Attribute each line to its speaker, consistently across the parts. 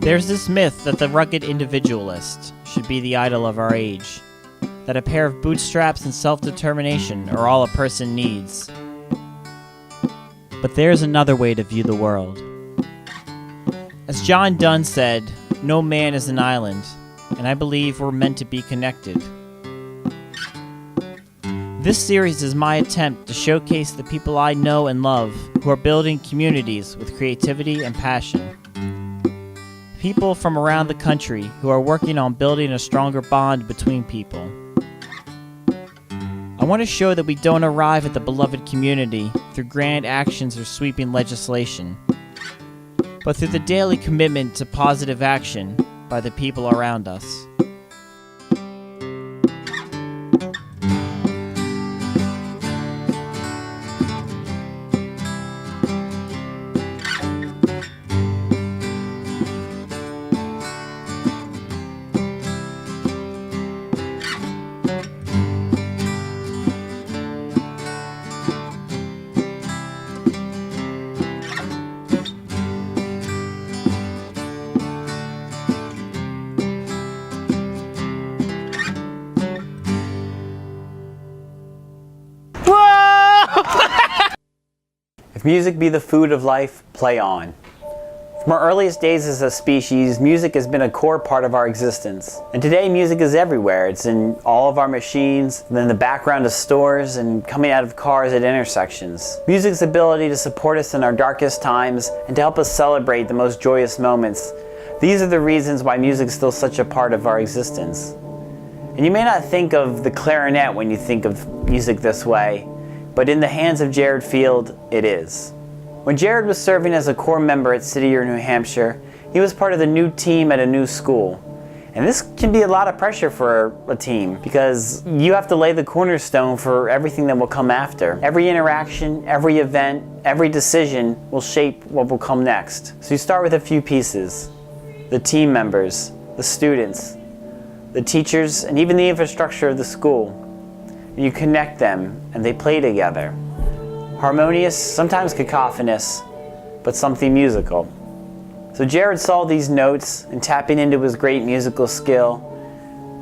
Speaker 1: There's this myth that the rugged individualist should be the idol of our age, that a pair of bootstraps and self-determination are all a person needs. But there's another way to view the world. As John Donne said, no man is an island, and I believe we're meant to be connected. This series is my attempt to showcase the people I know and love who are building communities with creativity and passion. People from around the country who are working on building a stronger bond between people. I want to show that we don't arrive at the beloved community through grand actions or sweeping legislation, but through the daily commitment to positive action by the people around us.
Speaker 2: If music be the food of life, play on. From our earliest days as a species, music has been a core part of our existence. And today, music is everywhere. It's in all of our machines, in the background of stores, and coming out of cars at intersections. Music's ability to support us in our darkest times and to help us celebrate the most joyous moments. These are the reasons why music's still such a part of our existence. And you may not think of the clarinet when you think of music this way, but in the hands of Jared Field, it is. When Jared was serving as a core member at City Year New Hampshire, he was part of the new team at a new school. And this can be a lot of pressure for a team because you have to lay the cornerstone for everything that will come after. Every interaction, every event, every decision will shape what will come next. So you start with a few pieces. The team members, the students, the teachers, and even the infrastructure of the school. You connect them and they play together. Harmonious, sometimes cacophonous, but something musical. So Jared saw these notes and tapping into his great musical skill,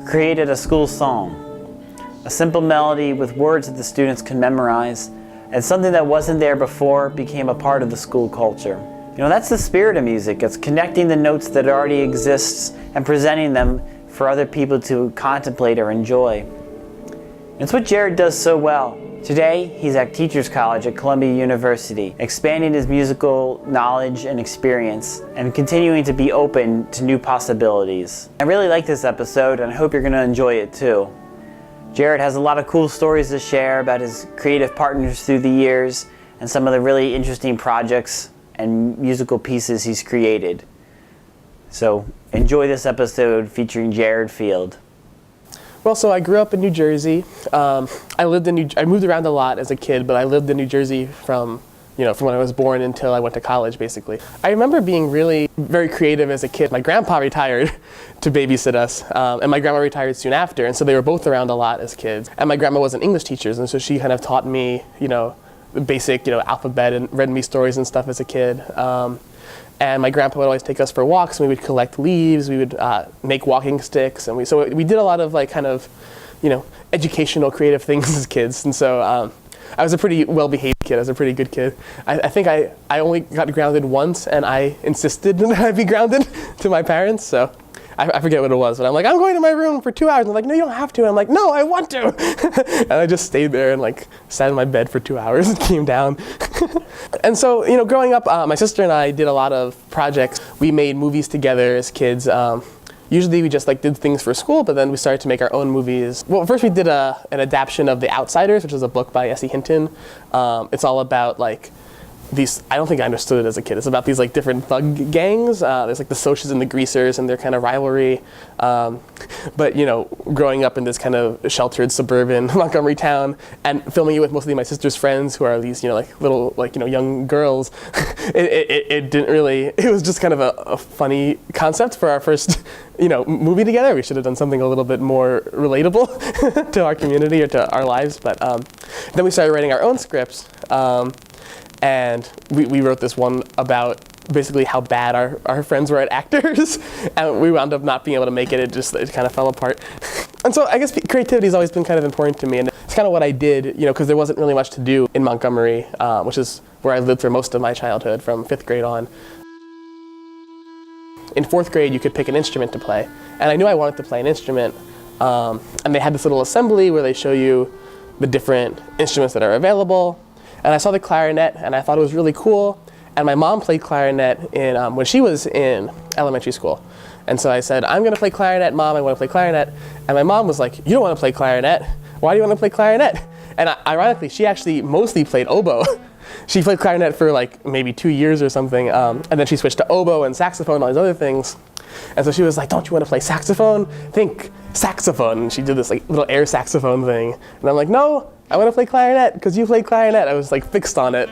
Speaker 2: created a school song. A simple melody with words that the students could memorize, and something that wasn't there before became a part of the school culture. You know, that's the spirit of music. It's connecting the notes that already exist and presenting them for other people to contemplate or enjoy. It's what Jared does so well. Today, he's at Teachers College at Columbia University, expanding his musical knowledge and experience, and continuing to be open to new possibilities. I really like this episode, and I hope you're going to enjoy it too. Jared has a lot of cool stories to share about his creative partners through the years, and some of the really interesting projects and musical pieces he's created. So, enjoy this episode featuring Jared Field.
Speaker 3: Well, so I grew up in New Jersey. I moved around a lot as a kid, but I lived in New Jersey from when I was born until I went to college, basically. I remember being really very creative as a kid. My grandpa retired to babysit us, and my grandma retired soon after, and so they were both around a lot as kids. And my grandma was an English teacher, and so she kind of taught me, the basic, alphabet and read me stories and stuff as a kid. And my grandpa would always take us for walks, and we would collect leaves, we would make walking sticks, and we did a lot of educational, creative things as kids. And so I was a pretty well-behaved kid. I was a pretty good kid. I think I only got grounded once, and I insisted that I be grounded to my parents, so I forget what it was, but I'm like, I'm going to my room for 2 hours. And they're like, no, you don't have to. And I'm like, no, I want to. And I just stayed there and sat in my bed for 2 hours and came down. And so, growing up, my sister and I did a lot of projects. We made movies together as kids. Usually we just did things for school, but then we started to make our own movies. Well, first we did an adaptation of The Outsiders, which is a book by S.E. Hinton. It's all about these, I don't think I understood it as a kid. It's about these different thug gangs. There's the Socias and the Greasers and their kind of rivalry. But growing up in this kind of sheltered suburban Montgomery town and filming it with mostly my sister's friends who are these little young girls, it didn't really. It was just kind of a funny concept for our first movie together. We should have done something a little bit more relatable to our community or to our lives. But then we started writing our own scripts. And we wrote this one about basically how bad our friends were at actors, and we wound up not being able to make it. It kind of fell apart. And so I guess creativity has always been kind of important to me, and it's kind of what I did, because there wasn't really much to do in Montgomery, which is where I lived for most of my childhood, from 5th grade on. In 4th grade, you could pick an instrument to play, and I knew I wanted to play an instrument, and they had this little assembly where they show you the different instruments that are available, and I saw the clarinet, and I thought it was really cool. And my mom played clarinet when she was in elementary school. And so I said, I'm going to play clarinet, Mom, I want to play clarinet. And my mom was like, you don't want to play clarinet. Why do you want to play clarinet? And ironically, she actually mostly played oboe. She played clarinet for like maybe 2 years or something. And then she switched to oboe and saxophone and all these other things. And so she was like, don't you want to play saxophone? Think saxophone. And she did this like little air saxophone thing. And I'm like, no, I want to play clarinet because you played clarinet. I was like fixed on it.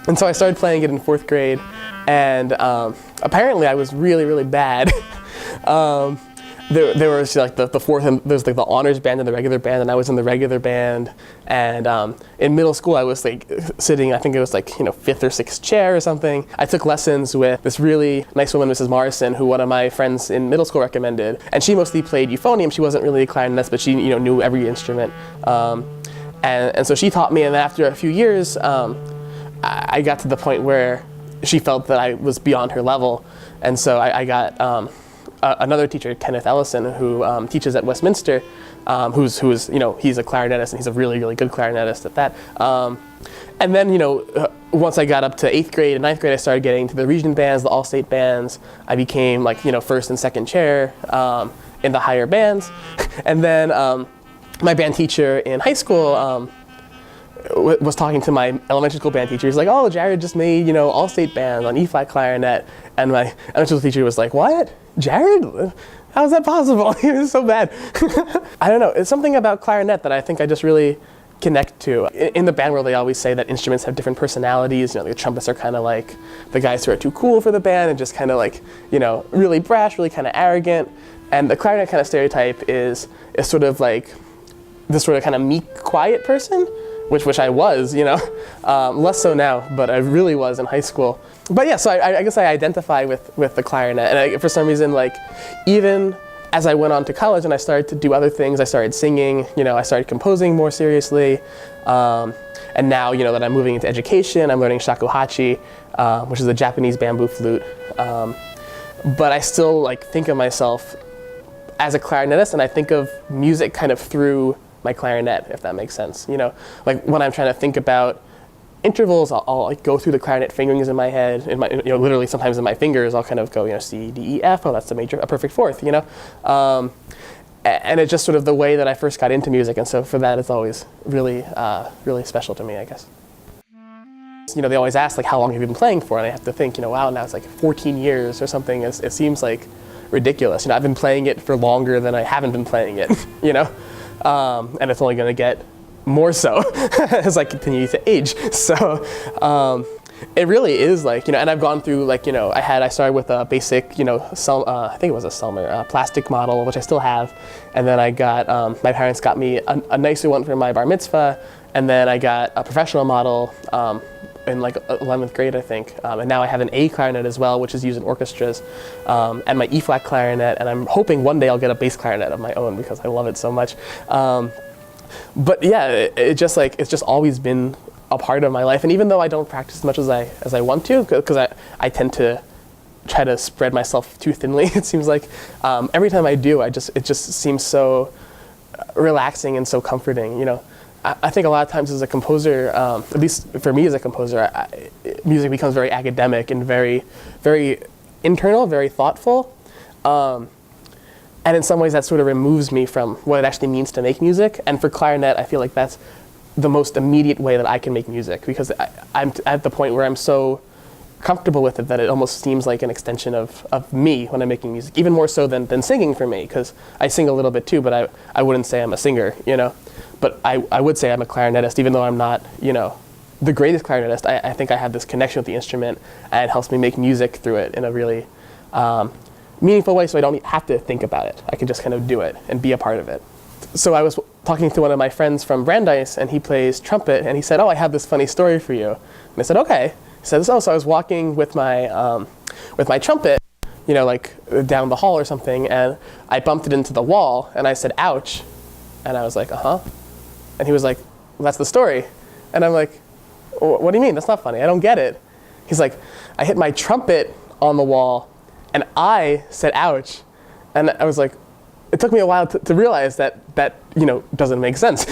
Speaker 3: And so I started playing it in 4th grade, and apparently I was really, really bad. There was like the fourth, and there's like the honors band and the regular band, and I was in the regular band. And in middle school, I was like sitting, I think it was like 5th or 6th chair or something. I took lessons with this really nice woman, Mrs. Morrison, who one of my friends in middle school recommended, and she mostly played euphonium. She wasn't really a clarinetist, but she knew every instrument. And so she taught me, and then after a few years, I got to the point where she felt that I was beyond her level, and so I got another teacher, Kenneth Ellison, who teaches at Westminster, who's he's a clarinetist, and he's a really, really good clarinetist at that. And then once I got up to 8th grade and 9th grade, I started getting to the region bands, the all-state bands. I became like 1st and 2nd chair in the higher bands, and then my band teacher in high school was talking to my elementary school band teacher. He's like, oh, Jared just made, all-state band on E-flat clarinet. And my elementary school teacher was like, what? Jared? How is that possible? He was so bad. I don't know. It's something about clarinet that I think I just really connect to. In the band world, they always say that instruments have different personalities. The trumpets are kind of like the guys who are too cool for the band and just kind of like, really brash, really kind of arrogant. And the clarinet kind of stereotype is sort of like this sort of kind of meek, quiet person. Which I was, less so now, but I really was in high school. But yeah, so I guess I identify with the clarinet, and for some reason, like, even as I went on to college and I started to do other things, I started singing, I started composing more seriously, and now, that I'm moving into education, I'm learning shakuhachi, which is a Japanese bamboo flute, but I still, like, think of myself as a clarinetist, and I think of music kind of through my clarinet, if that makes sense. Like when I'm trying to think about intervals, I'll like go through the clarinet fingerings in my head, literally sometimes in my fingers, I'll kind of go, C, D, E, F, oh, that's a perfect fourth, and it's just sort of the way that I first got into music, and so for that, it's always really, really special to me, I guess. They always ask, like, how long have you been playing for? And I have to think, wow, now it's like 14 years or something. It seems like ridiculous. I've been playing it for longer than I haven't been playing it, and it's only going to get more so as I continue to age. So it really is like, and I've gone through like, I started with a basic, I think it was a Selmer plastic model, which I still have. And then I got, my parents got me a nicer one for my bar mitzvah. And then I got a professional model in like 11th grade, I think. And now I have an A clarinet as well, which is used in orchestras, and my E-flat clarinet, and I'm hoping one day I'll get a bass clarinet of my own because I love it so much. But yeah, it's just always been a part of my life. And even though I don't practice as much as I want to, because I tend to try to spread myself too thinly, it seems like, every time I do, it just seems so relaxing and so comforting, I think a lot of times as a composer, at least for me as a composer, music becomes very academic and very, very internal, very thoughtful. And in some ways that sort of removes me from what it actually means to make music. And for clarinet, I feel like that's the most immediate way that I can make music, because I'm at the point where I'm so comfortable with it that it almost seems like an extension of me when I'm making music, even more so than singing for me, because I sing a little bit too, but I wouldn't say I'm a singer, But I would say I'm a clarinetist, even though I'm not, the greatest clarinetist. I think I have this connection with the instrument, and it helps me make music through it in a really meaningful way, so I don't have to think about it. I can just kind of do it and be a part of it. So I was talking to one of my friends from Brandeis, and he plays trumpet, and he said, oh, I have this funny story for you. And I said, okay. He said, so I was walking with my trumpet, like down the hall or something, and I bumped it into the wall, and I said, ouch. And I was like, uh-huh. And he was like, well, that's the story. And I'm like, what do you mean? That's not funny. I don't get it. He's like, I hit my trumpet on the wall, and I said, ouch. And I was like, it took me a while to realize that doesn't make sense.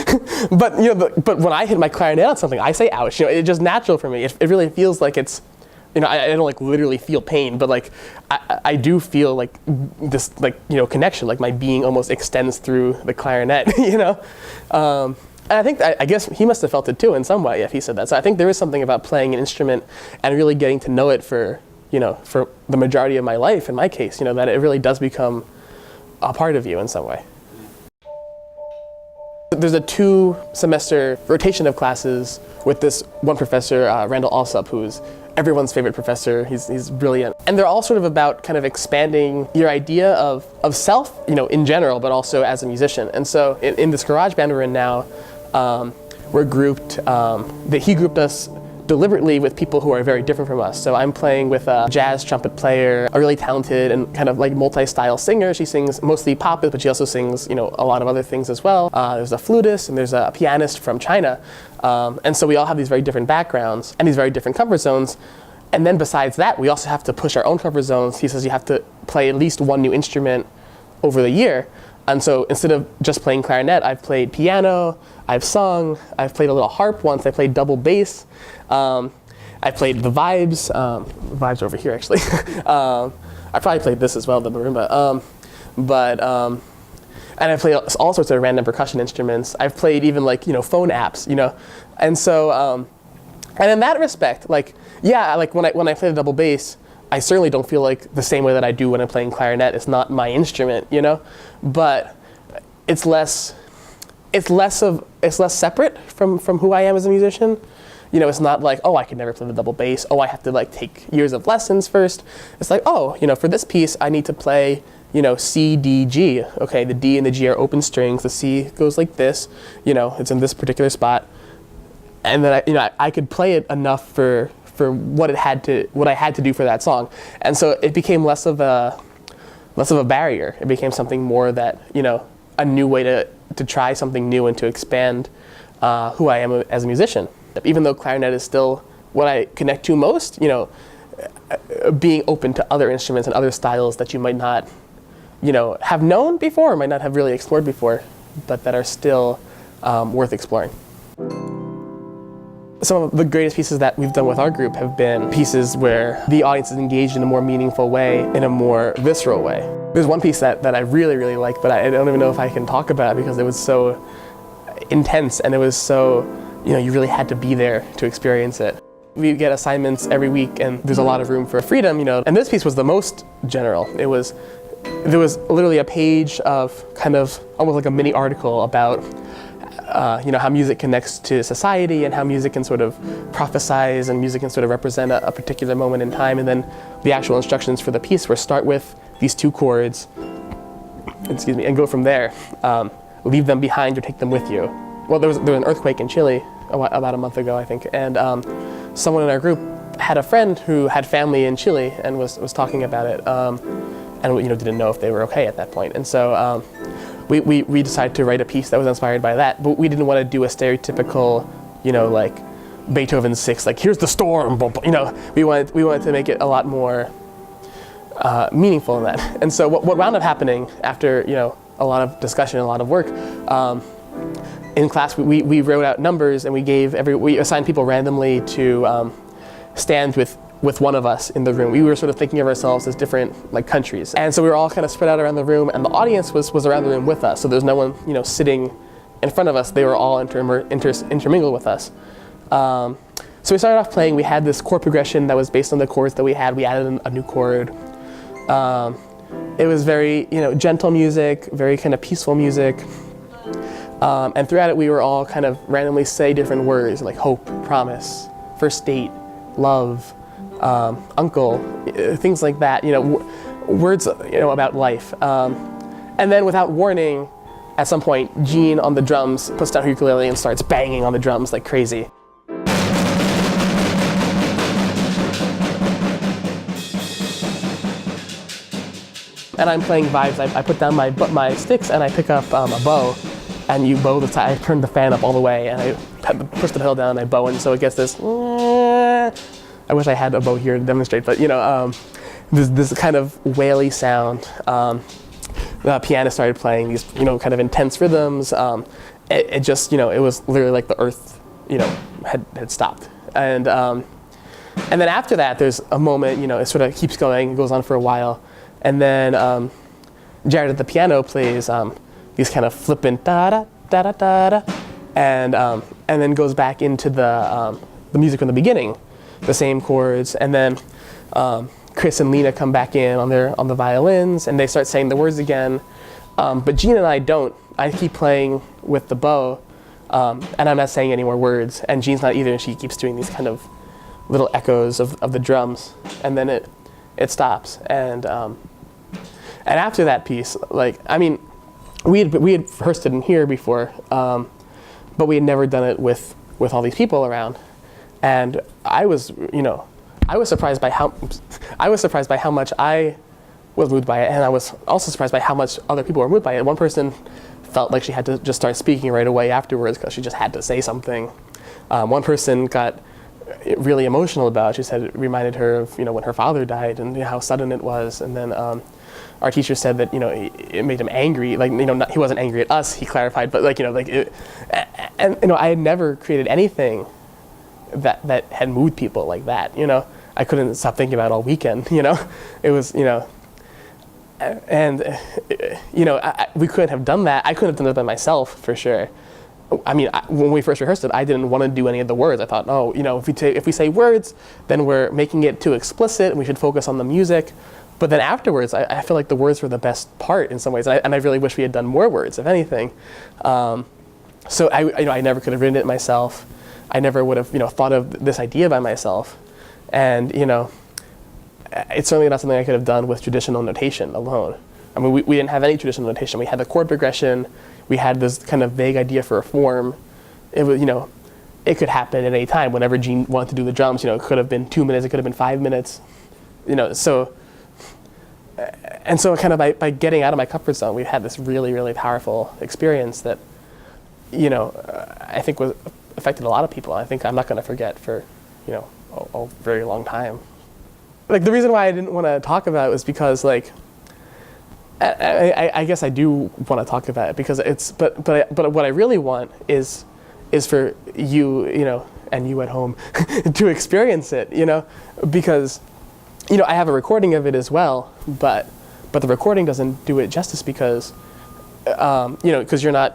Speaker 3: But but when I hit my clarinet on something, I say ouch. It's just natural for me. It really feels like it's, I don't like literally feel pain, but like I do feel like this connection, like my being almost extends through the clarinet. And I guess he must have felt it too in some way if he said that. So I think there is something about playing an instrument and really getting to know it for the majority of my life, in my case, that it really does become a part of you in some way. There's a 2-semester rotation of classes with this one professor, Randall Alsop, who's everyone's favorite professor. He's brilliant. And they're all sort of about kind of expanding your idea of self, in general, but also as a musician. And so in this garage band we're in now, we're grouped, he grouped us deliberately with people who are very different from us. So I'm playing with a jazz trumpet player, a really talented and kind of like multi-style singer. She sings mostly pop, but she also sings, a lot of other things as well. There's a flutist and there's a pianist from China. And so we all have these very different backgrounds and these very different comfort zones. And then besides that, we also have to push our own comfort zones. He says you have to play at least one new instrument over the year. And so instead of just playing clarinet, I've played piano, I've sung, I've played a little harp once, I played double bass, I played the vibes, vibes over here actually. I probably played this as well, the marimba. And I've played all sorts of random percussion instruments. I've played even phone apps, And so, and in that respect, when I play the double bass, I certainly don't feel like the same way that I do when I'm playing clarinet. It's not my instrument, but it's less separate from who I am as a musician. It's not like, oh, I could never play the double bass. Oh, I have to take years of lessons first. It's like, oh, for this piece, I need to play, C, D, G. Okay, the D and the G are open strings. The C goes like this. It's in this particular spot. And then I could play it enough for what I had to do for that song. And so it became less of a barrier. It became something more that, a new way to try something new and to expand who I am as a musician. Even though clarinet is still what I connect to most, being open to other instruments and other styles that you might not, have known before, might not have really explored before, but that are still worth exploring. Some of the greatest pieces that we've done with our group have been pieces where the audience is engaged in a more meaningful way, in a more visceral way. There's one piece that I really, really like, but I don't even know if I can talk about it because it was so intense and it was so, you really had to be there to experience it. We get assignments every week and there's a lot of room for freedom, and this piece was the most general. There was literally a page of kind of almost like a mini article about how music connects to society and how music can sort of prophesize and music can sort of represent a particular moment in time. And then the actual instructions for the piece were start with these 2 chords, and go from there. Leave them behind or take them with you. Well, there was an earthquake in Chile about a month ago, I think, and someone in our group had a friend who had family in Chile and was talking about it, and didn't know if they were okay at that point. And so we decided to write a piece that was inspired by that, but we didn't want to do a stereotypical, like Beethoven's 6, like here's the storm, we wanted to make it a lot more meaningful than that. And so what wound up happening after a lot of discussion, a lot of work, in class we wrote out numbers and we assigned people randomly to stand with one of us in the room. We were sort of thinking of ourselves as different countries. And so we were all kind of spread out around the room and the audience was around the room with us. So there's no one, sitting in front of us. They were all intermingled with us. So we started off playing. We had this chord progression that was based on the chords that we had. We added a new chord. It was very, gentle music, very kind of peaceful music. And throughout it, we were all kind of randomly say different words like hope, promise, first date, love, uncle, things like that, words, about life. And then without warning, at some point, Gene on the drums puts down her ukulele and starts banging on the drums like crazy. and I'm playing vibes, I put down my sticks and I pick up a bow, and you bow I turn the fan up all the way, and I push the pedal down and I bow, and so it gets this. I wish I had a bow here to demonstrate, but this kind of waily sound. The piano started playing these kind of intense rhythms. It just it was literally like the earth had stopped, and then after that there's a moment it sort of keeps going, it goes on for a while, and then Jared at the piano plays these kind of flippant da da da da da da, and then goes back into the music from the beginning, the same chords, and then Chris and Lena come back in on the violins, and they start saying the words again. But Jean and I don't. I keep playing with the bow, and I'm not saying any more words. And Jean's not either, and she keeps doing these kind of little echoes of the drums, and then it stops. And after that piece, we had rehearsed it in here before, but we had never done it with all these people around, and I was surprised by how much I was moved by it, and I was also surprised by how much other people were moved by it. One person felt like she had to just start speaking right away afterwards because she just had to say something. One person got really emotional about it. She said it reminded her of when her father died and how sudden it was. And then our teacher said that it made him angry. He wasn't angry at us. He clarified, but I had never created anything that had moved people like that. I couldn't stop thinking about it all weekend. It was and we couldn't have done that. I couldn't have done it by myself for sure. When we first rehearsed it, I didn't want to do any of the words. I thought, if we say words, then we're making it too explicit, and we should focus on the music. But then afterwards, I feel like the words were the best part in some ways, and I really wish we had done more words, if anything. So I never could have written it myself. I never would have thought of this idea by myself, and it's certainly not something I could have done with traditional notation alone. We didn't have any traditional notation. We had the chord progression. We had this kind of vague idea for a form. It was, it could happen at any time. Whenever Jean wanted to do the drums, it could have been 2 minutes. It could have been 5 minutes. So kind of by getting out of my comfort zone, we had this really, really powerful experience that, I think affected a lot of people. I think I'm not going to forget for, a very long time. The reason why I didn't want to talk about it was because, I guess I do want to talk about it because but what I really want is for you, and you at home to experience it, because, I have a recording of it as well, but the recording doesn't do it justice because, because you're not,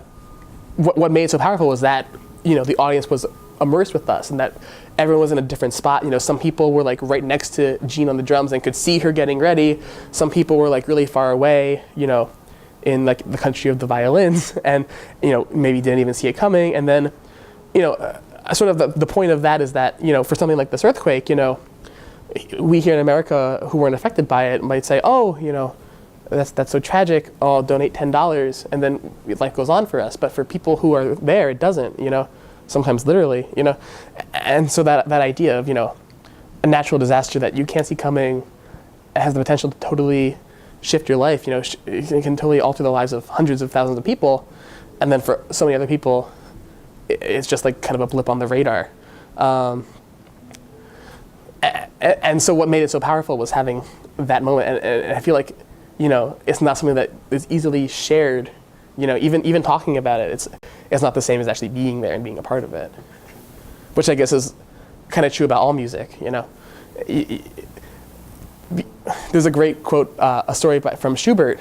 Speaker 3: what made it so powerful was that, the audience was immersed with us and that everyone was in a different spot. Some people were right next to Jean on the drums and could see her getting ready. Some people were really far away, in the country of the violins, and maybe didn't even see it coming. And then, sort of the point of that is that for something like this earthquake, we here in America who weren't affected by it might say, oh, that's so tragic. I'll donate $10, and then life goes on for us. But for people who are there, it doesn't. Sometimes literally, and so that idea of, a natural disaster that you can't see coming has the potential to totally shift your life, it can totally alter the lives of hundreds of thousands of people, and then for so many other people, it's just kind of a blip on the radar. And so what made it so powerful was having that moment, and I feel like, it's not something that is easily shared. Even talking about it, it's not the same as actually being there and being a part of it, which I guess is kind of true about all music. There's a great quote, a story from Schubert.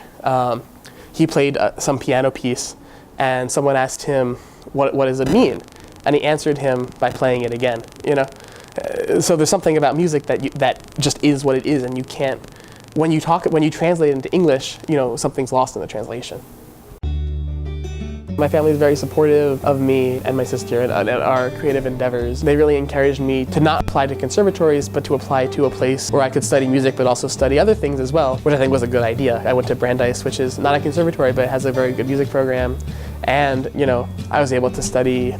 Speaker 3: He played some piano piece, and someone asked him, "What does it mean?" And he answered him by playing it again. So there's something about music that just is what it is, and you can't. When you translate it into English, something's lost in the translation. My family is very supportive of me and my sister and our creative endeavors. They really encouraged me to not apply to conservatories, but to apply to a place where I could study music, but also study other things as well, which I think was a good idea. I went to Brandeis, which is not a conservatory, but it has a very good music program. And, I was able to study,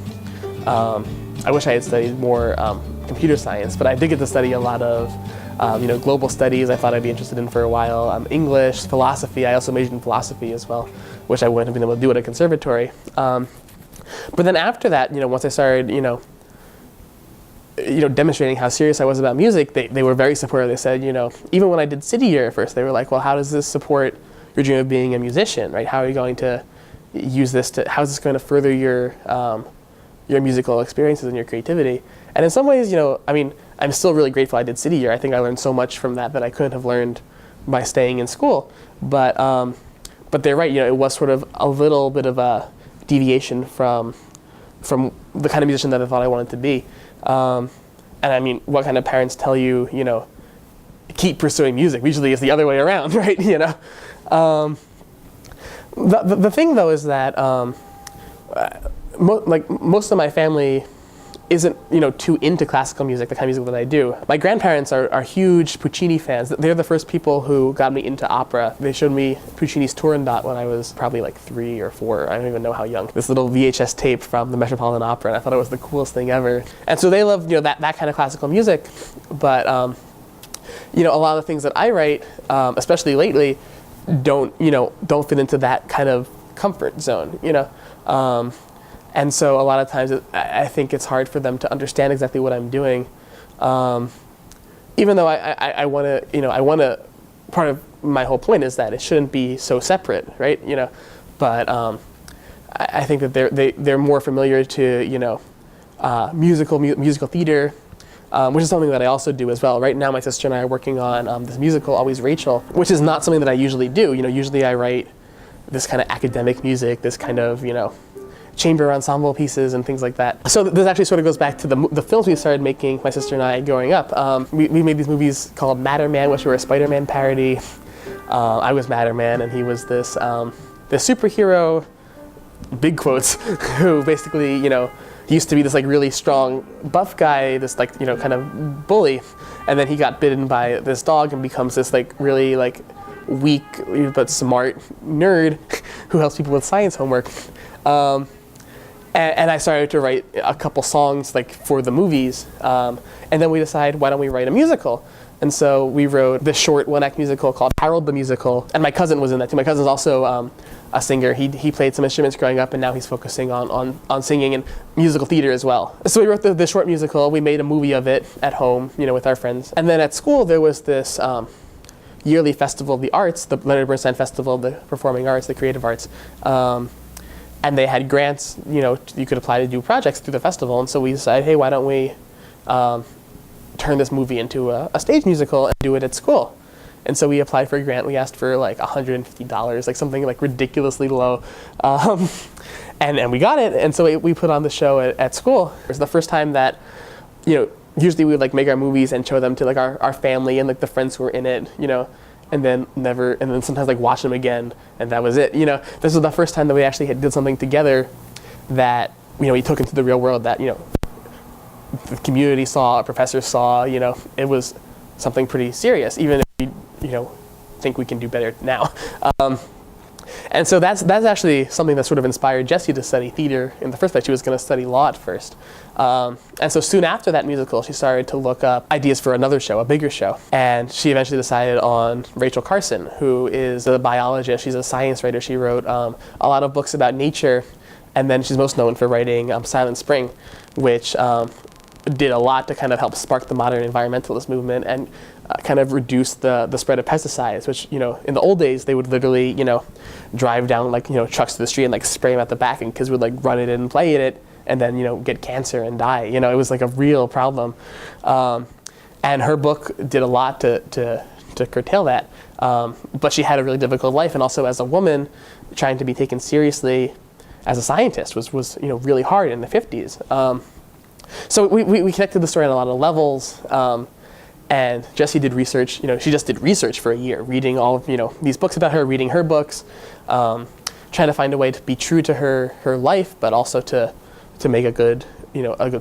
Speaker 3: I wish I had studied more computer science, but I did get to study a lot of Global studies I thought I'd be interested in for a while, English, philosophy. I also majored in philosophy as well, which I wouldn't have been able to do at a conservatory. But then after that, once I started, demonstrating how serious I was about music, they were very supportive. They said, even when I did City Year at first, they were like, well, how does this support your dream of being a musician, right? How are you going to use this how is this going to further your musical experiences and your creativity? And in some ways, I'm still really grateful I did City Year. I think I learned so much from that I couldn't have learned by staying in school. But they're right, it was sort of a little bit of a deviation from the kind of musician that I thought I wanted to be. And I mean, what kind of parents tell you, keep pursuing music? Usually it's the other way around, right? The thing though is that most of my family isn't too into classical music, the kind of music that I do. My grandparents are huge Puccini fans. They're the first people who got me into opera. They showed me Puccini's Turandot when I was probably like 3 or 4. I don't even know how young. This little VHS tape from the Metropolitan Opera, and I thought it was the coolest thing ever. And so they love that kind of classical music. But a lot of the things that I write, especially lately, don't fit into that kind of comfort zone. And so a lot of times I think it's hard for them to understand exactly what I'm doing, even though I want to. Part of my whole point is that it shouldn't be so separate, right? But I think that they're more familiar to musical theater, which is something that I also do as well. Right now, my sister and I are working on this musical, Always Rachel, which is not something that I usually do. Usually I write this kind of academic music, this kind of chamber ensemble pieces and things like that. So this actually sort of goes back to the films we started making, my sister and I, growing up. We made these movies called Matterman, which were a Spider-Man parody. I was Matterman, and he was this superhero, big quotes, who basically, he used to be this really strong, buff guy, this kind of bully, and then he got bitten by this dog and becomes this really weak but smart nerd who helps people with science homework. And I started to write a couple songs for the movies, and then we decided, why don't we write a musical? And so we wrote this short one-act musical called Harold the Musical, and my cousin was in that too. My cousin's also a singer. He played some instruments growing up, and now he's focusing on singing and musical theater as well. So we wrote the short musical. We made a movie of it at home, with our friends. And then at school there was this yearly festival of the arts, the Leonard Bernstein Festival of the Performing Arts, the Creative Arts. And they had grants, you could apply to do projects through the festival. And so we decided, hey, why don't we turn this movie into a stage musical and do it at school? And so we applied for a grant. We asked for $150, something ridiculously low. And we got it. And so we put on the show at school. It was the first time that, usually we would make our movies and show them to our family and the friends who were in it, and then sometimes watch them again, and that was it. This was the first time that we actually did something together that we took into the real world, that the community saw, our professors saw. It was something pretty serious, even if we think we can do better now. And so that's actually something that sort of inspired Jessie to study theater in the first place. She was going to study law at first. And so soon after that musical, she started to look up ideas for another show, a bigger show. And she eventually decided on Rachel Carson, who is a biologist. She's a science writer. She wrote a lot of books about nature. And then she's most known for writing Silent Spring, which did a lot to kind of help spark the modern environmentalist movement and kind of reduce the spread of pesticides, which, in the old days, they would literally, drive down trucks to the street and spray them at the back, and kids would run it and play in it and then, get cancer and die. It was a real problem. And her book did a lot to curtail that. But she had a really difficult life, and also as a woman, trying to be taken seriously as a scientist was really hard in the 50s. So we connected the story on a lot of levels. And Jessie did research, she just did research for a year, reading all of, these books about her, reading her books, trying to find a way to be true to her life, but also to make a good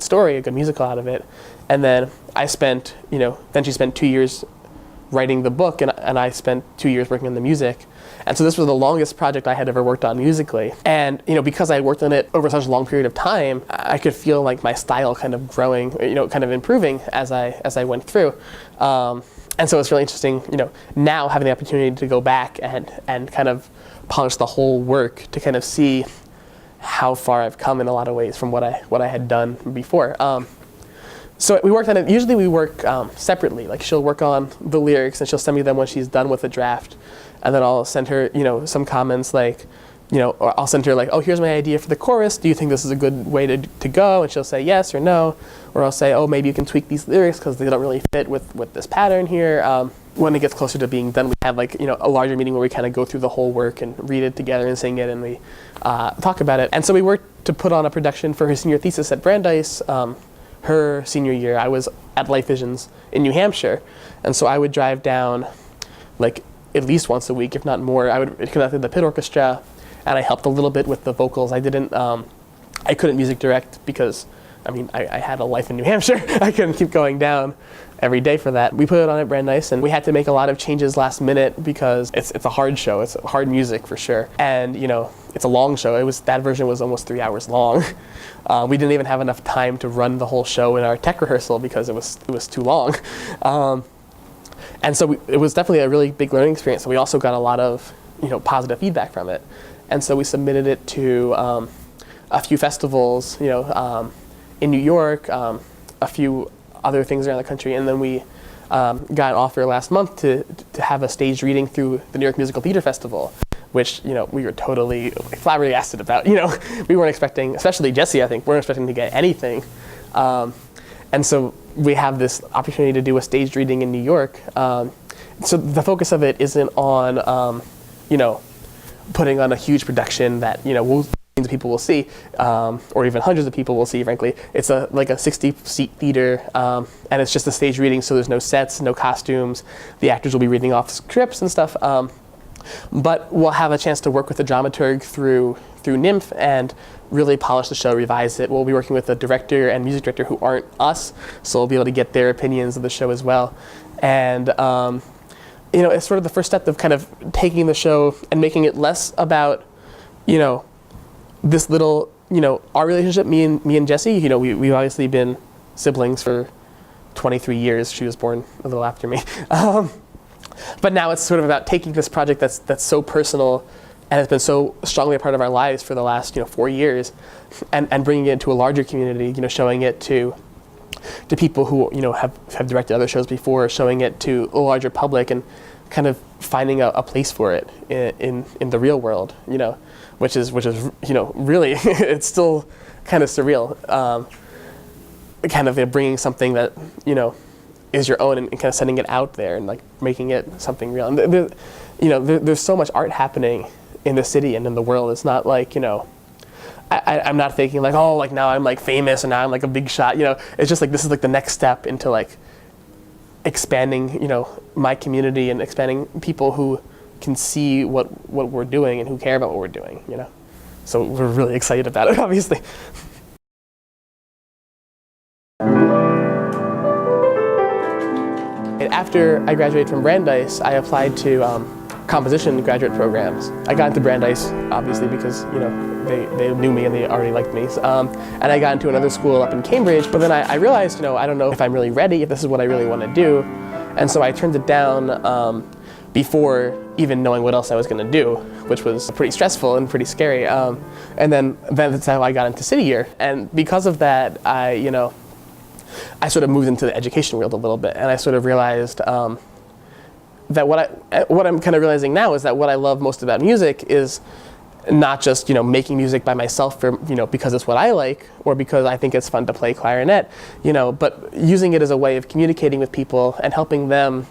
Speaker 3: story, a good musical out of it. And then I spent, then she spent 2 years writing the book, and I spent 2 years working on the music. And so this was the longest project I had ever worked on musically. And, because I worked on it over such a long period of time, I could feel my style kind of growing, kind of improving as I went through. And so it's really interesting, now having the opportunity to go back and kind of polish the whole work to kind of see how far I've come in a lot of ways from what I had done before. So we worked on it. Usually we work separately. Like she'll work on the lyrics and she'll send me them when she's done with the draft, and then I'll send her, some comments like, or I'll send her like, oh, here's my idea for the chorus. Do you think this is a good way to go? And she'll say yes or no. Or I'll say, oh, maybe you can tweak these lyrics because they don't really fit with this pattern here. When it gets closer to being done, we have like, a larger meeting where we kind of go through the whole work and read it together and sing it, and we talk about it. And so we worked to put on a production for her senior thesis at Brandeis. Her senior year, I was at Life Visions in New Hampshire. And so I would drive down like at least once a week, if not more. I would conduct the pit orchestra, and I helped a little bit with the vocals. I couldn't music direct because, I had a life in New Hampshire. I couldn't keep going down every day for that. We put it on at Brandeis, and we had to make a lot of changes last minute because it's a hard show. It's hard music for sure. And, it's a long show. That version was almost 3 hours long. We didn't even have enough time to run the whole show in our tech rehearsal because it was too long. And so it was definitely a really big learning experience. And we also got a lot of, positive feedback from it. And so we submitted it to a few festivals, in New York, a few other things around the country, and then we got an offer last month to have a staged reading through the New York Musical Theater Festival, which we were totally flabbergasted about. We weren't expecting, especially Jesse, I think, weren't expecting to get anything. And so we have this opportunity to do a staged reading in New York. So the focus of it isn't on, putting on a huge production that, millions of people will see, or even hundreds of people will see, frankly. It's like a 60-seat theater, and it's just a stage reading, so there's no sets, no costumes. The actors will be reading off scripts and stuff. But we'll have a chance to work with the dramaturg through NYMF and really polish the show, revise it. We'll be working with a director and music director who aren't us, so we'll be able to get their opinions of the show as well. And it's sort of the first step of kind of taking the show and making it less about, this little, our relationship, me and Jessie. We've obviously been siblings for 23 years. She was born a little after me. But now it's sort of about taking this project that's so personal and has been so strongly a part of our lives for the last 4 years, and bringing it into a larger community. Showing it to people who have directed other shows before, showing it to a larger public, and kind of finding a place for it in the real world. Which is really it's still kind of surreal. Kind of bringing something that is your own and kind of sending it out there and like making it something real. And there's so much art happening in the city and in the world. It's not like I'm not thinking like, oh, like now I'm like famous and now I'm like a big shot. It's just like this is like the next step into like expanding my community and expanding people who can see what we're doing and who care about what we're doing. So we're really excited about it, obviously. After I graduated from Brandeis, I applied to composition graduate programs. I got into Brandeis, obviously, because they knew me and they already liked me. And I got into another school up in Cambridge, but then I realized, I don't know if I'm really ready, if this is what I really want to do. And so I turned it down before even knowing what else I was going to do, which was pretty stressful and pretty scary. And then that's how I got into City Year. And because of that, I sort of moved into the education world a little bit, and I sort of realized that what I'm kind of realizing now is that what I love most about music is not just making music by myself for because it's what I like or because I think it's fun to play clarinet, but using it as a way of communicating with people and helping them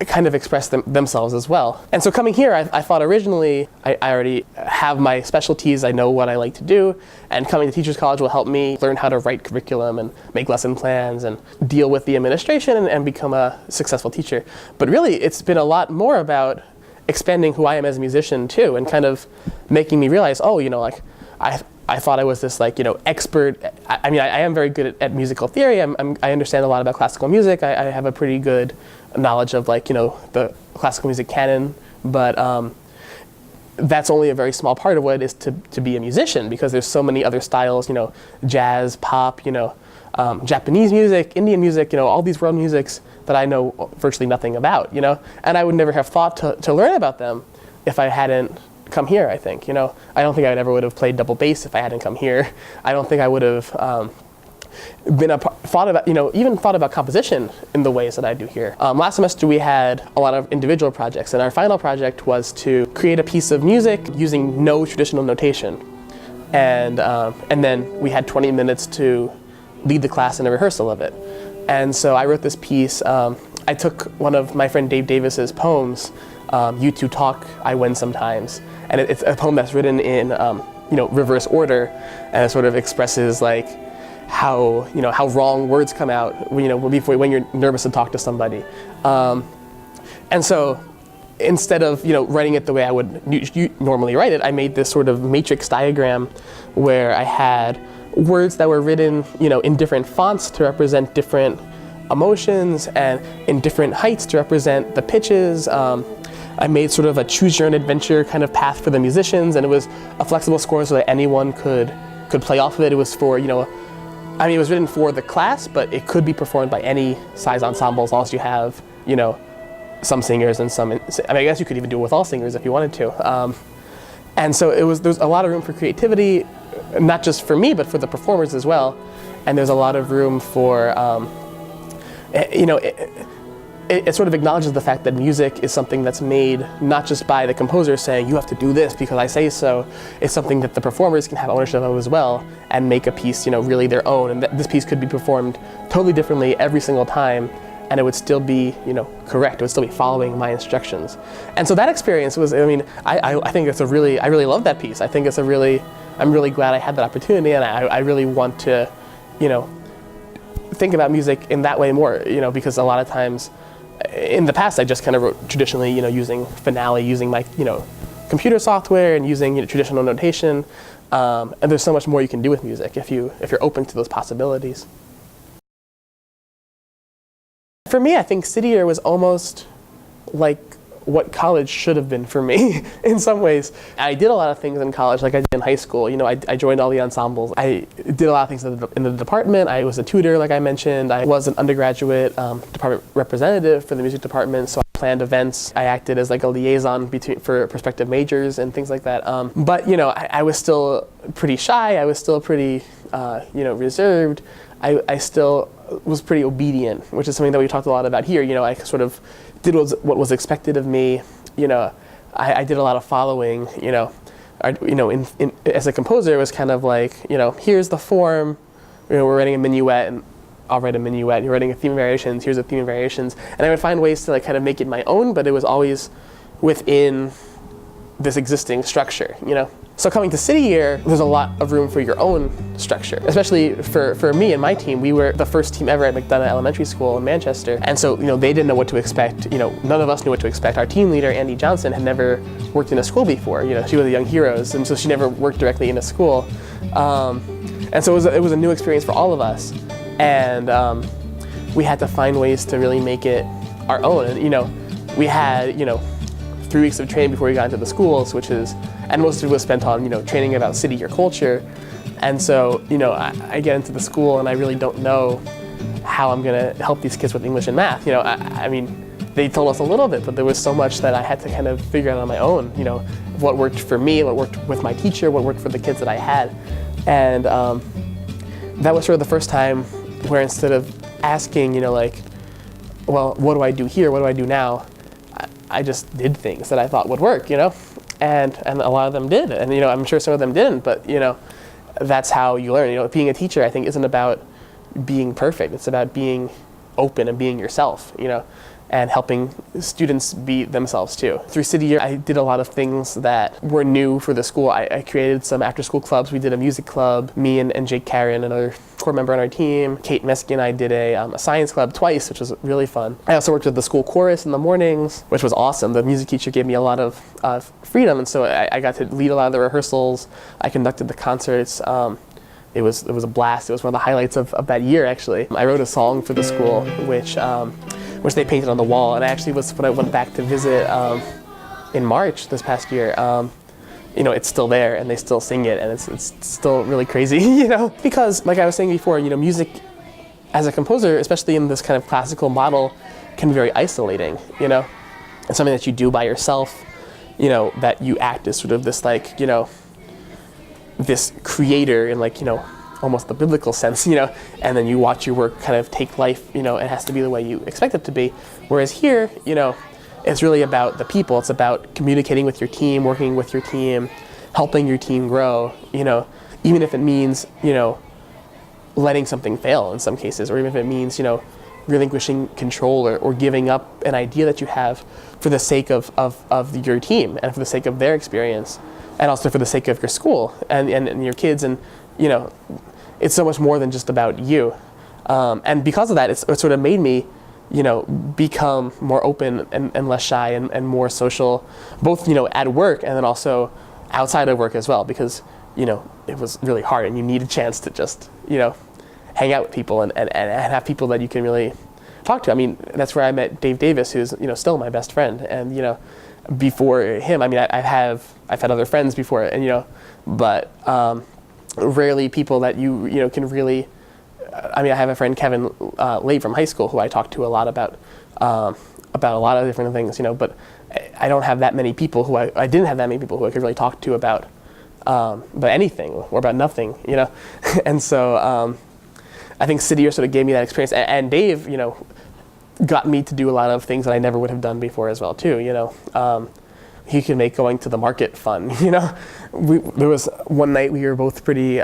Speaker 3: kind of express themselves as well. And so coming here, I thought originally I already have my specialties, I know what I like to do, and coming to Teachers College will help me learn how to write curriculum and make lesson plans and deal with the administration and become a successful teacher. But really, it's been a lot more about expanding who I am as a musician too, and kind of making me realize, I thought I was this expert. I am very good at musical theory. I understand a lot about classical music. I have a pretty good knowledge of the classical music canon, but that's only a very small part of what it is to be a musician, because there's so many other styles, jazz, pop, Japanese music, Indian music, all these world musics that I know virtually nothing about, And I would never have thought to learn about them if I hadn't come here, I think, I don't think I ever would have played double bass if I hadn't come here. I don't think I would have thought about composition in the ways that I do here. Last semester we had a lot of individual projects, and our final project was to create a piece of music using no traditional notation. And then we had 20 minutes to lead the class in a rehearsal of it. And so I wrote this piece. I took one of my friend Dave Davis's poems, You Two Talk, I Win Sometimes. And it's a poem that's written in reverse order, and it sort of expresses like how wrong words come out when you're nervous to talk to somebody. And so instead of writing it the way I would normally write it, I made this sort of matrix diagram where I had words that were written in different fonts to represent different emotions and in different heights to represent the pitches. I made sort of a choose your own adventure kind of path for the musicians, and it was a flexible score so that anyone could play off of it. It was for it was written for the class, but it could be performed by any size ensemble as long as you have some singers and some. I guess you could even do it with all singers if you wanted to. And so there's a lot of room for creativity, not just for me but for the performers as well. And there's a lot of room for it sort of acknowledges the fact that music is something that's made not just by the composer saying you have to do this because I say so. It's something that the performers can have ownership of as well and make a piece really their own, and this piece could be performed totally differently every single time and it would still be correct. It would still be following my instructions. And so that experience was, I think I really love that piece. I think I'm really glad I had that opportunity, and I really want to think about music in that way more, because a lot of times in the past, I just kind of wrote traditionally, using Finale, using my, computer software and using traditional notation. And there's so much more you can do with music if you're open to those possibilities. For me, I think City Year was almost like what college should have been for me in some ways. I did a lot of things in college like I did in high school. I joined all the ensembles. I did a lot of things in the department. I was a tutor, like I mentioned. I was an undergraduate department representative for the music department, so I planned events. I acted as like a liaison for prospective majors and things like that. But I was still pretty shy. I was still pretty reserved. I still was pretty obedient, which is something that we talked a lot about here. I sort of did what was expected of me. I did a lot of following. As a composer, it was kind of like, here's the form. We're writing a minuet, and I'll write a minuet. You're writing a theme of variations. Here's a theme of variations, and I would find ways to like kind of make it my own, but it was always within this existing structure. So coming to City Year, there's a lot of room for your own structure, especially for me and my team. We were the first team ever at McDonough Elementary School in Manchester. And so, they didn't know what to expect. None of us knew what to expect. Our team leader, Andy Johnson, had never worked in a school before. She was a Young Heroes, and so she never worked directly in a school. And so it was a new experience for all of us. And we had to find ways to really make it our own. And, we had, 3 weeks of training before we got into the schools, and most of it was spent on, training about City Year culture. And so, I get into the school and I really don't know how I'm gonna help these kids with English and math. They told us a little bit, but there was so much that I had to kind of figure out on my own, what worked for me, what worked with my teacher, what worked for the kids that I had. And that was sort of the first time where instead of asking, well, what do I do here? What do I do now? I just did things that I thought would work, and a lot of them did. And, I'm sure some of them didn't, but, that's how you learn. Being a teacher, I think, isn't about being perfect. It's about being open and being yourself, and helping students be themselves too. Through City Year, I did a lot of things that were new for the school. I created some after-school clubs. We did a music club. Me and Jake Karen, another core member on our team, Kate Mesky, and I did a science club twice, which was really fun. I also worked with the school chorus in the mornings, which was awesome. The music teacher gave me a lot of freedom, and so I got to lead a lot of the rehearsals. I conducted the concerts. It was a blast. It was one of the highlights of that year, actually. I wrote a song for the school, which they painted on the wall, and actually when I went back to visit in March this past year, it's still there and they still sing it, and it's still really crazy, because like I was saying before, music as a composer, especially in this kind of classical model, can be very isolating, you know? It's something that you do by yourself, you know, that you act as sort of this, like, you know, this creator in, like, you know, almost the biblical sense, you know, and then you watch your work kind of take life, you know, it has to be the way you expect it to be. Whereas here, you know, it's really about the people. It's about communicating with your team, working with your team, helping your team grow, you know, even if it means, you know, letting something fail in some cases, or even if it means, you know, relinquishing control or giving up an idea that you have for the sake of your team and for the sake of their experience, and also for the sake of your school and your kids. And, you know, it's so much more than just about you. And because of that, it sort of made me, you know, become more open and less shy and more social, both, you know, at work and then also outside of work as well, because, you know, it was really hard and you need a chance to just, you know, hang out with people and have people that you can really talk to. I mean, that's where I met Dave Davis, who's, you know, still my best friend. And, you know, before him, I mean, I've had other friends before, and, you know, but rarely people that you know, can really, I mean, I have a friend, Kevin Late from high school, who I talk to a lot about a lot of different things, you know, but I don't have that many people who I didn't have that many people who I could really talk to about anything or about nothing, you know. And so I think City Year sort of gave me that experience, and Dave, you know, got me to do a lot of things that I never would have done before as well too, you know. He could make going to the market fun, you know. There was one night we were both pretty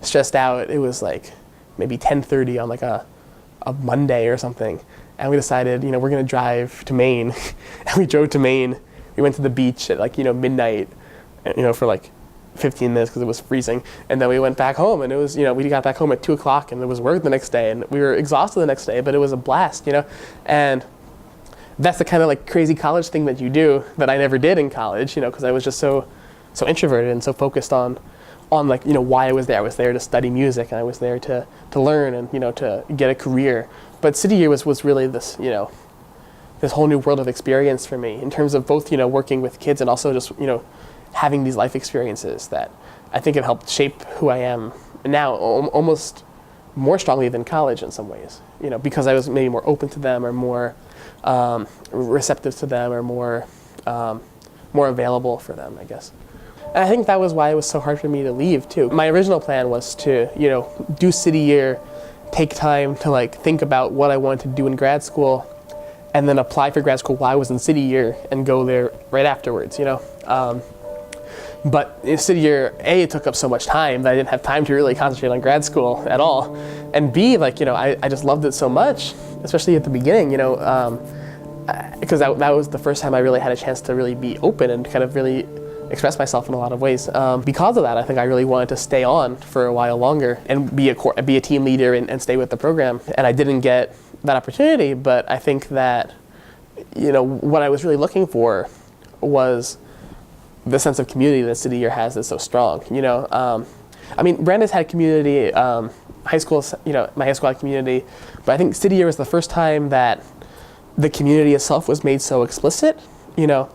Speaker 3: stressed out. It was like maybe 10:30 on like a Monday or something, and we decided, you know, we're gonna drive to Maine. And we drove to Maine. We went to the beach at, like, you know, midnight, you know, for like 15 minutes because it was freezing, and then we went back home, and it was, you know, we got back home at 2 o'clock, and there was work the next day, and we were exhausted the next day, but it was a blast, you know. And that's the kind of like crazy college thing that you do that I never did in college, you know, because I was just so introverted and so focused on like, you know, why I was there. I was there to study music, and I was there to learn and, you know, to get a career. But City Year was really this, you know, this whole new world of experience for me in terms of both, you know, working with kids and also just, you know, having these life experiences that I think have helped shape who I am now almost more strongly than college in some ways, you know, because I was maybe more open to them or more receptive to them or more available for them, I guess. And I think that was why it was so hard for me to leave too. My original plan was to, you know, do City Year, take time to like think about what I wanted to do in grad school, and then apply for grad school while I was in City Year and go there right afterwards, you know. But in City Year, A, it took up so much time that I didn't have time to really concentrate on grad school at all. And B, like, you know, I just loved it so much, especially at the beginning, you know, because that was the first time I really had a chance to really be open and kind of really express myself in a lot of ways. Because of that, I think I really wanted to stay on for a while longer and be a team leader and stay with the program. And I didn't get that opportunity, but I think that, you know, what I was really looking for was the sense of community that City Year has is so strong, you know. I mean, Brandeis had community, high school, you know, my high school had community, but I think City Year was the first time that the community itself was made so explicit, you know.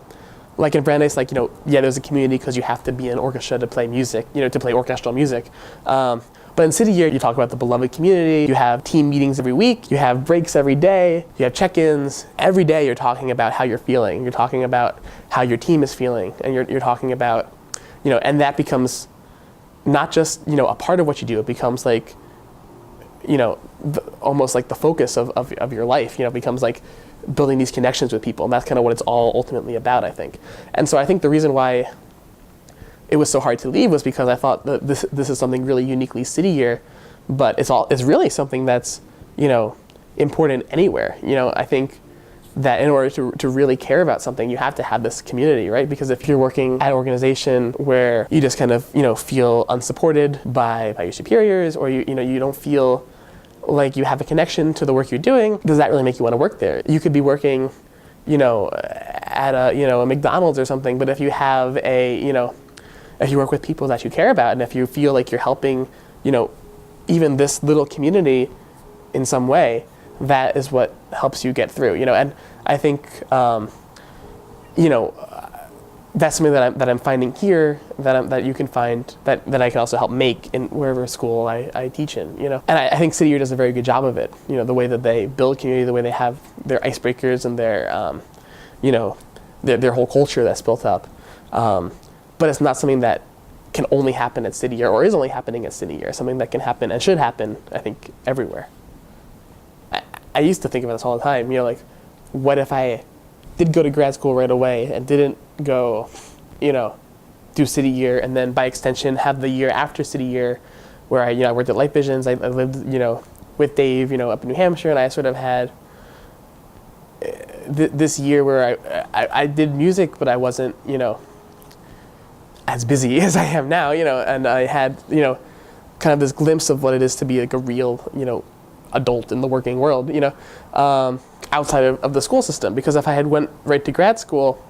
Speaker 3: Like in Brandeis, like, you know, yeah, there's a community because you have to be in an orchestra to play music, you know, to play orchestral music. But in City Year, you talk about the beloved community, you have team meetings every week, you have breaks every day, you have check-ins. Every day you're talking about how you're feeling, you're talking about how your team is feeling, and you're talking about, you know, and that becomes not just, you know, a part of what you do, it becomes like, you know, almost like the focus of your life, you know, it becomes like building these connections with people, and that's kind of what it's all ultimately about, I think. And so I think the reason why it was so hard to leave was because I thought that this is something really uniquely City Year, but it's really something that's, you know, important anywhere. You know, I think that in order to really care about something, you have to have this community, right? Because if you're working at an organization where you just kind of, you know, feel unsupported by your superiors, or you know, you don't feel like you have a connection to the work you're doing, does that really make you want to work there? You could be working, you know, at a McDonald's or something, but if you have if you work with people that you care about, and if you feel like you're helping, you know, even this little community in some way, that is what helps you get through, you know. And I think, you know, that's something that I'm finding here, that you can find, that I can also help make in wherever school I teach in, you know. And I think City Year does a very good job of it, you know, the way that they build community, the way they have their icebreakers and their, you know, their whole culture that's built up. But it's not something that can only happen at City Year or is only happening at City Year. Something that can happen and should happen, I think, everywhere. I used to think about this all the time, you know, like, what if I did go to grad school right away and didn't go, you know, do City Year, and then by extension have the year after City Year where I worked at Light Visions. I lived, you know, with Dave, you know, up in New Hampshire, and I sort of had this year where I did music, but I wasn't, you know, as busy as I am now, you know, and I had, you know, kind of this glimpse of what it is to be like a real, you know, adult in the working world, you know, outside of the school system. Because if I had went right to grad school,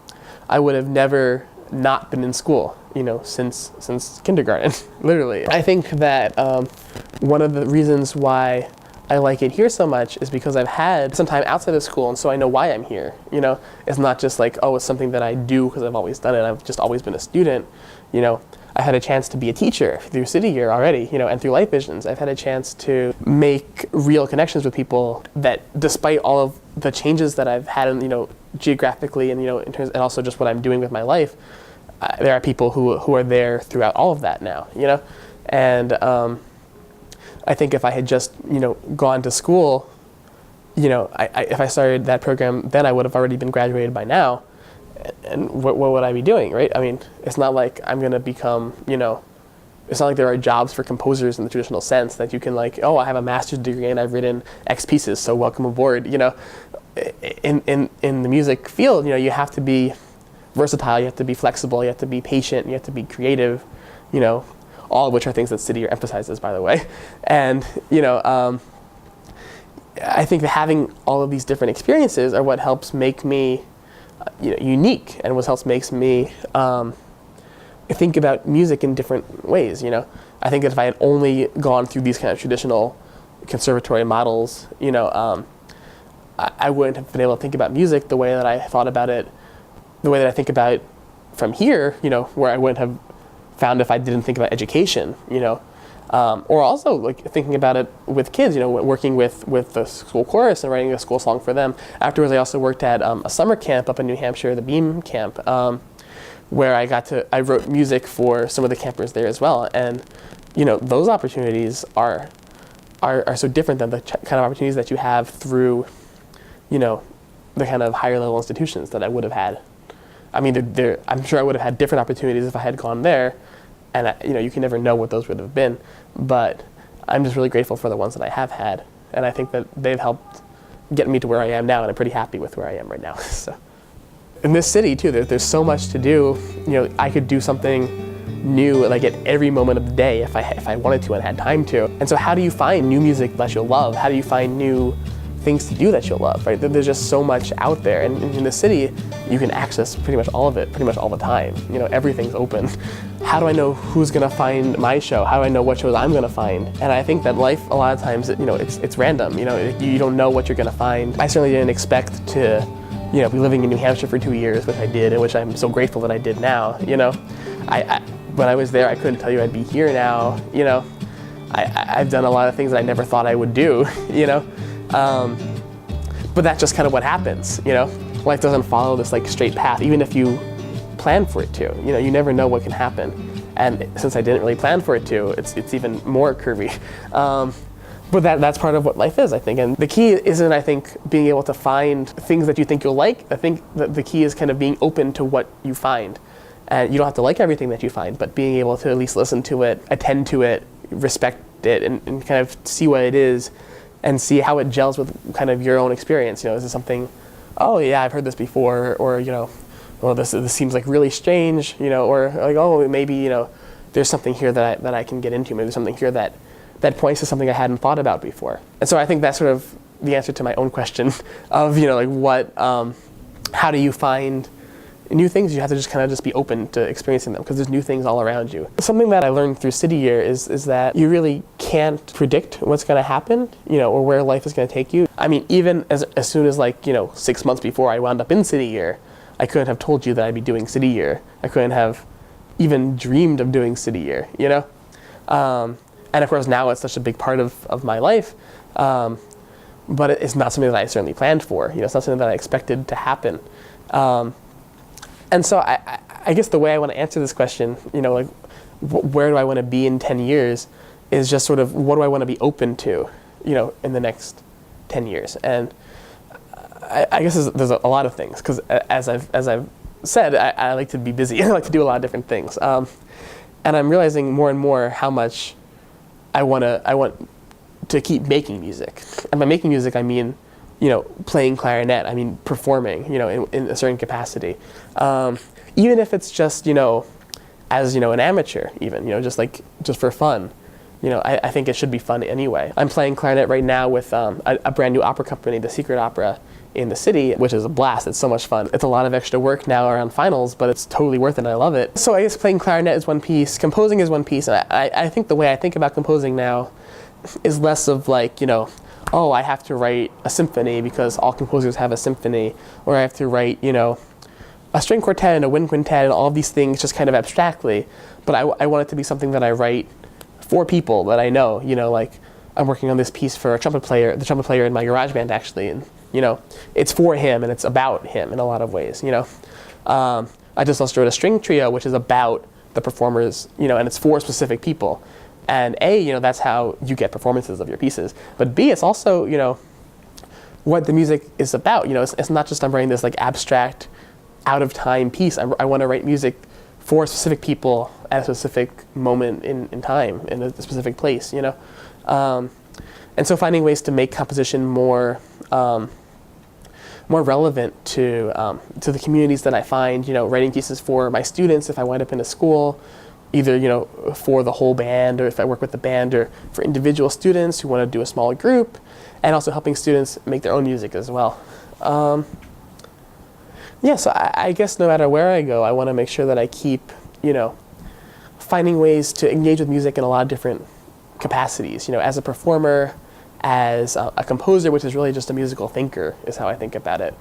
Speaker 3: I would have never not been in school, you know, since kindergarten, literally. I think that one of the reasons why I like it here so much is because I've had some time outside of school, and so I know why I'm here, you know. It's not just like, oh, it's something that I do because I've always done it. I've just always been a student, you know. I had a chance to be a teacher through City Year already, you know, and through Light Visions. I've had a chance to make real connections with people that, despite all of the changes that I've had, in, you know, geographically and, you know, in terms, and also just what I'm doing with my life, there are people who are there throughout all of that now, you know. And I think if I had just, you know, gone to school, you know, if I started that program then, I would have already been graduated by now. And what would I be doing, right? I mean, it's not like I'm going to become, you know, it's not like there are jobs for composers in the traditional sense that you can like, oh, I have a master's degree and I've written X pieces, so welcome aboard, you know. In the music field, you know, you have to be versatile, you have to be flexible, you have to be patient, you have to be creative, you know, all of which are things that City Year emphasizes, by the way. And, you know, I think that having all of these different experiences are what helps make me, you know, unique, and what helps makes me think about music in different ways, you know. I think that if I had only gone through these kind of traditional conservatory models, you know, I wouldn't have been able to think about music the way that I thought about it, the way that I think about it from here, you know, where I wouldn't have found if I didn't think about education, you know. Or also like thinking about it with kids, you know, working with the school chorus and writing a school song for them. Afterwards, I also worked at a summer camp up in New Hampshire, the Beam Camp, where I wrote music for some of the campers there as well. And, you know, those opportunities are so different than the kind of opportunities that you have through, you know, the kind of higher level institutions that I would have had. I mean, I'm sure I would have had different opportunities if I had gone there. And, you know, you can never know what those would have been. But I'm just really grateful for the ones that I have had. And I think that they've helped get me to where I am now, and I'm pretty happy with where I am right now. So, in this city, too, there's so much to do. You know, I could do something new, like, at every moment of the day if I wanted to and had time to. And so how do you find new music that you'll love? How do you find new things to do that you'll love, right? There's just so much out there. And in the city, you can access pretty much all of it, pretty much all the time. You know, everything's open. How do I know who's gonna find my show? How do I know what shows I'm gonna find? And I think that life, a lot of times, you know, it's random. You know, you don't know what you're gonna find. I certainly didn't expect to, you know, be living in New Hampshire for 2 years, which I did, and which I'm so grateful that I did now. You know, when I was there, I couldn't tell you I'd be here now. You know, I've done a lot of things that I never thought I would do. You know. But that's just kind of what happens, you know? Life doesn't follow this like straight path, even if you plan for it to. You know, you never know what can happen. And since I didn't really plan for it to, it's even more curvy. But that's part of what life is, I think. And the key isn't, I think, being able to find things that you think you'll like. I think that the key is kind of being open to what you find. And you don't have to like everything that you find, but being able to at least listen to it, attend to it, respect it, and kind of see what it is, and see how it gels with kind of your own experience. You know, is it something, oh yeah, I've heard this before, or, you know, well, this seems like really strange, you know, or like, oh, maybe, you know, there's something here that I can get into. Maybe there's something here that points to something I hadn't thought about before. And so I think that's sort of the answer to my own question of, you know, like what, how do you find new things? You have to just kind of just be open to experiencing them, because there's new things all around you. Something that I learned through City Year is that you really can't predict what's going to happen, you know, or where life is going to take you. I mean, even as soon as like, you know, 6 months before I wound up in City Year, I couldn't have told you that I'd be doing City Year. I couldn't have even dreamed of doing City Year, you know? And of course now it's such a big part of my life, but it's not something that I certainly planned for. You know, it's not something that I expected to happen. And so I guess the way I want to answer this question, you know, like where do I want to be in 10 years is just sort of what do I want to be open to, you know, in the next 10 years. And I guess there's a lot of things, because as I've said, I like to be busy. I like to do a lot of different things. And I'm realizing more and more how much I want to keep making music. And by making music, I mean, you know, playing clarinet. I mean, performing, you know, in a certain capacity. Even if it's just, you know, as, you know, an amateur, even, you know, just for fun. You know, I think it should be fun anyway. I'm playing clarinet right now with a brand new opera company, the Secret Opera in the city, which is a blast. It's so much fun. It's a lot of extra work now around finals, but it's totally worth it and I love it. So I guess playing clarinet is one piece, composing is one piece, and I think the way I think about composing now is less of like, you know, oh, I have to write a symphony because all composers have a symphony, or I have to write, you know, a string quartet and a wind quintet and all of these things just kind of abstractly, but I want it to be something that I write for people that I know, you know, like I'm working on this piece for the trumpet player in my garage band actually, and you know, it's for him and it's about him in a lot of ways, you know. I just also wrote a string trio which is about the performers, you know, and it's for specific people. And A, you know, that's how you get performances of your pieces. But B, it's also, you know, what the music is about. You know, it's not just I'm writing this like abstract, out of time piece. I want to write music for specific people at a specific moment in time, in a specific place, you know. And so finding ways to make composition more relevant to the communities that I find, you know, writing pieces for my students if I wind up in a school, either, you know, for the whole band, or if I work with the band, or for individual students who want to do a smaller group, and also helping students make their own music as well. Yeah, so I guess no matter where I go, I want to make sure that I keep, you know, finding ways to engage with music in a lot of different capacities, you know, as a performer, as a composer, which is really just a musical thinker, is how I think about it.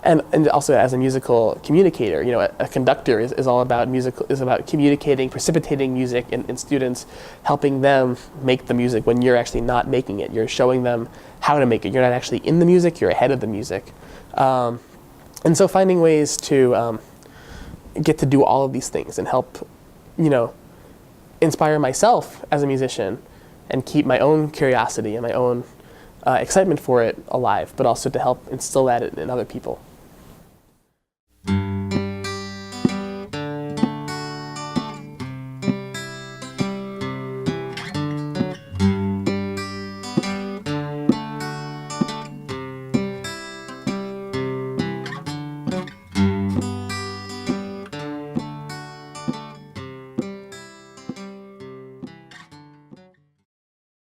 Speaker 3: And also as a musical communicator, you know, a conductor is all about about communicating, precipitating music in students, helping them make the music when you're actually not making it. You're showing them how to make it. You're not actually in the music, you're ahead of the music. And so finding ways to get to do all of these things and help, you know, inspire myself as a musician and keep my own curiosity and my own excitement for it alive, but also to help instill that in other people.